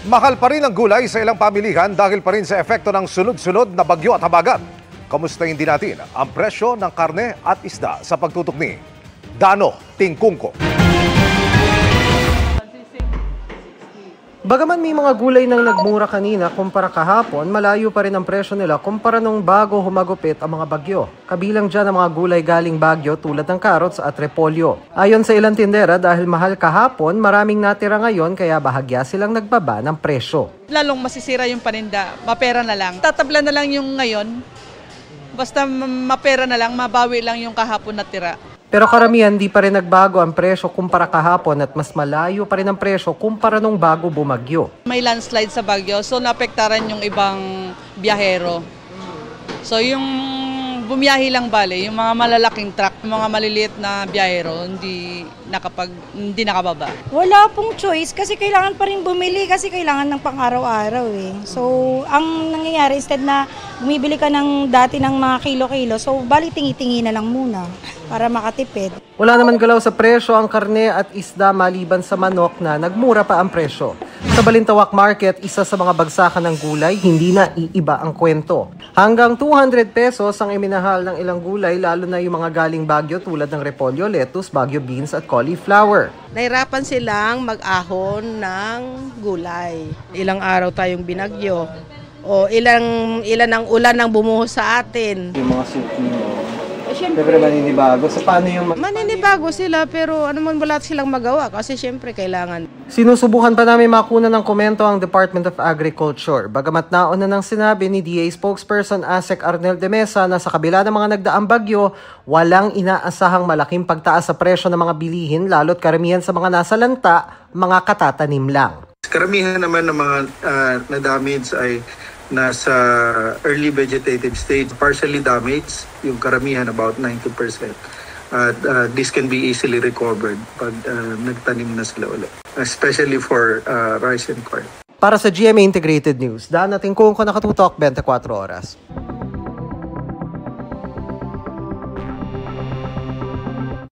Mahal pa rin ang gulay sa ilang pamilihan dahil pa rin sa epekto ng sunod-sunod na bagyo at habagat. Kamustahin din natin ang presyo ng karne at isda sa pagtutok ni Dano Tingkungko. Bagaman may mga gulay nang nagmura kanina kumpara kahapon, malayo pa rin ang presyo nila kumpara nung bago humagupit ang mga bagyo. Kabilang dyan ang mga gulay galing Baguio tulad ng carrots at repolyo. Ayon sa ilang tindera, dahil mahal kahapon, maraming natira ngayon kaya bahagya silang nagbaba ng presyo. Lalong masisira yung paninda, mapera na lang. Tatabla na lang yung ngayon, basta mapera na lang, mabawi lang yung kahapon na tira. Pero karamihan di pa rin nagbago ang presyo kumpara kahapon at mas malayo pa rin ang presyo kumpara nung bago bumagyo. May landslide sa Baguio, so naapektaran yung ibang biyahero. So yung bumiyahe lang bale, yung mga malalaking truck, yung mga maliliit na biyahero, hindi nakababa. Wala pong choice kasi kailangan pa rin bumili kasi kailangan ng pang-araw-araw eh. So ang nangyayari instead na bumibili ka ng dati ng mga kilo-kilo, so bali tingi-tingi na lang muna para makatipid. Wala naman galaw sa presyo ang karne at isda maliban sa manok na nagmura pa ang presyo. Sa Balintawak Market, isa sa mga bagsakan ng gulay, hindi na iiba ang kwento. Hanggang 200 pesos ang iminahal ng ilang gulay, lalo na yung mga galing Baguio tulad ng repolyo, lettuce, Baguio beans at cauliflower. Nahirapan silang mag-ahon ng gulay. Ilang araw tayong binagyo o ilan ang ulan ang bumuhos sa atin. Yung mga soup nyo, siyempre maninibago. So paano yung... Maninibago sila pero ano man wala silang magawa kasi siyempre kailangan. Sinusubukan pa namin makuna ng komento ang Department of Agriculture. Bagamat nauna nang sinabi ni DA spokesperson Asek Arnel de Mesa na sa kabila ng mga nagdaang bagyo, walang inaasahang malaking pagtaas sa presyo ng mga bilihin lalo't karamihan sa mga nasa lanta, mga katatanim lang. Karamihan naman ng mga na-damage ay nasa early vegetative stage, partially damaged, yung karamihan about 90%. This can be easily recovered pag nagtanim na sila ulit, especially for rice and corn. Para sa GMA Integrated News, Dano Tingkungko, nakatutok 24 oras.